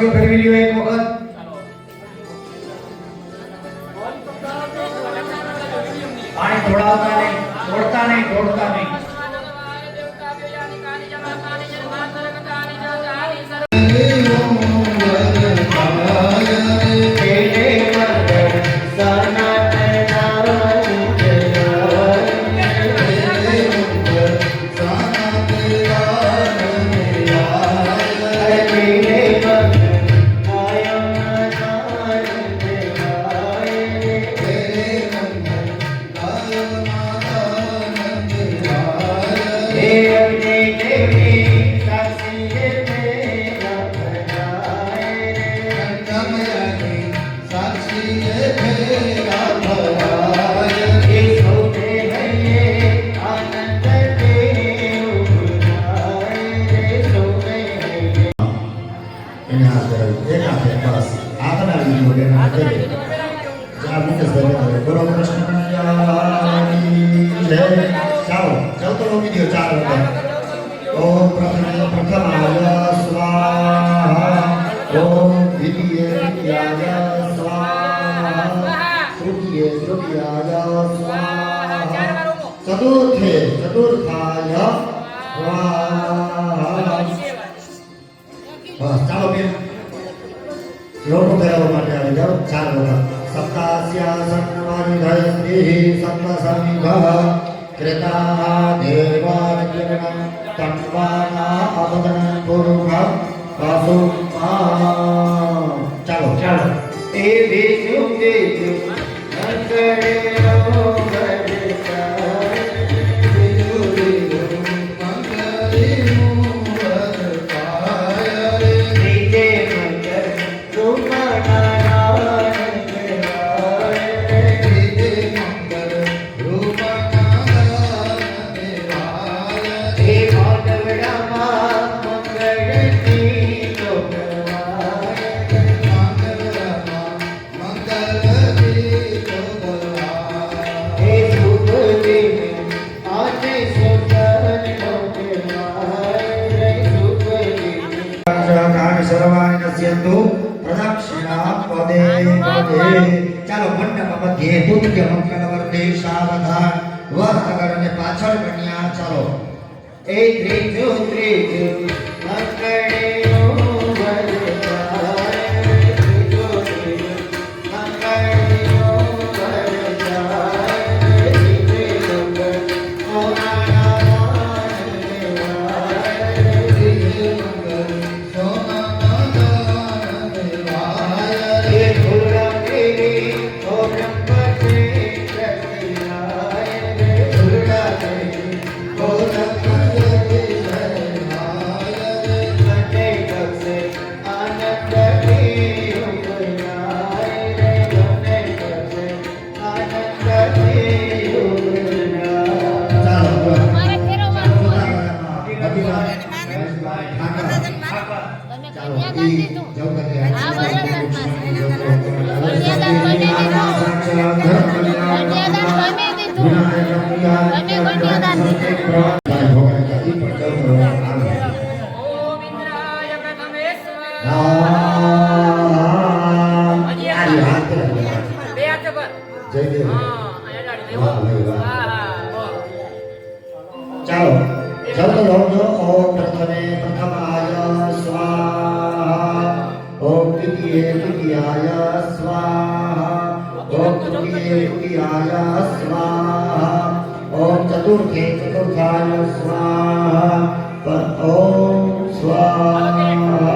વાસીઓ ફેરવી લ્યો એક વખત પાણી થોડાવતા નહીં તોડતા નહીં चतुर्थे चतुर्थाय बस ચાલો બેન લોટો ફેરવવા માટે આવી જાઓ 4 વખત સપ્તાસ્યાસન્નવારી ધયસ્ત્રી સપ્તસમિઘ ક્રેતા દેવાર્યણ તન્વાના અબદન પુરુષ વાસુમા ચાલો એ દેજો નકડે ચાલો મંડપ મધ્યે પુણ્ય મંગલ વર્તે સાવધાન વર અગર અને પાછળ કન્યા ચાલો એ ત્રીજો મંગળે ચાલો જલ્દ લોજો ઓમ પ્રથમે પ્રથમાય સ્વાહા ઓમ દ્વિતીયાય સ્વાહા ઓમ તૃતીયાય સ્વાહા ઓમ ચતુર્થે ચતુર્થાય સ્વાહા ઓમ સ્વાહા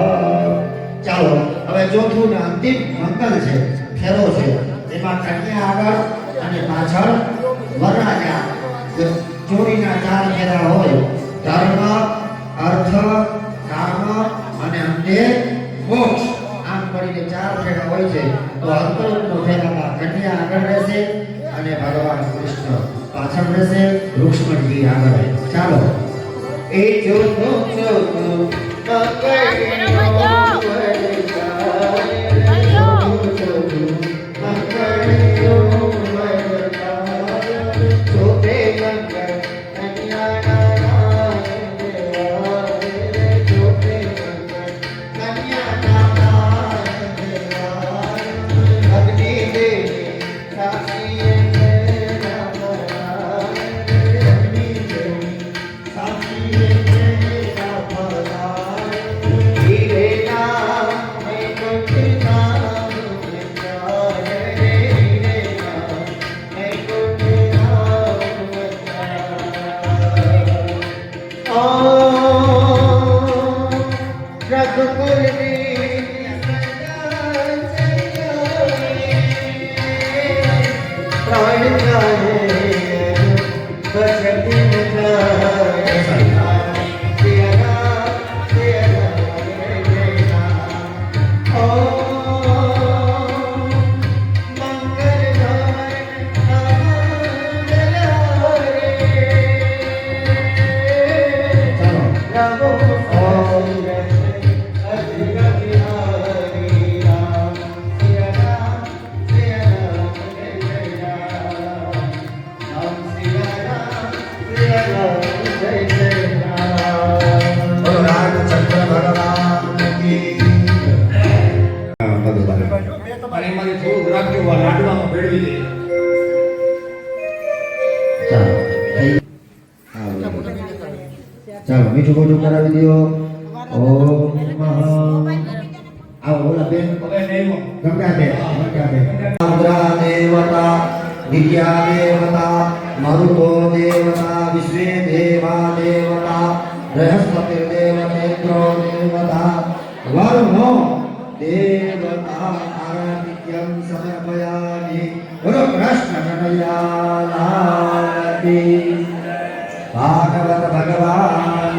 ચાલો હવે ચોથું ને અંતિમ મંગલ છે ફેરો છે જેમાં કન્યા આગળ અને પાછળ વરરાજા ચોરીના 4 ફેરા હોય ધર્મ અર્થ કામ અને અંતે મોક્ષ આમ કરીને 4 ફેરા હોય છે તો અંતરનો ફેરામાં કન્યા આગળ રહેશે અને ભગવાન કૃષ્ણ પાછળ રહેશે રુક્ષ્મણી આગળ ચાલો એ જોતો બોલો રામચંદ્ર ભગવાન કી અને એમાંથી થોડુંક રાખજો આ લાડવામાં ભેળવી દે. ચાલો મીઠું મોઢું કરાવી દો. ઓમ આવો બોલા બેન હવે નહીં ગંગાબેન મુદ્રા દેવતા દિવ્યા દેવતા મરુતો દેવતા વિશ્વે દેવા દેવતા બૃહસ્પતિ દેવતેન્દ્રો દેવતા વર્ણો દેવતા આરાધિત્યં સમર્પયામિ. બોલો કૃષ્ણ કનૈયા લાલ કી. ભાગવત ભગવાન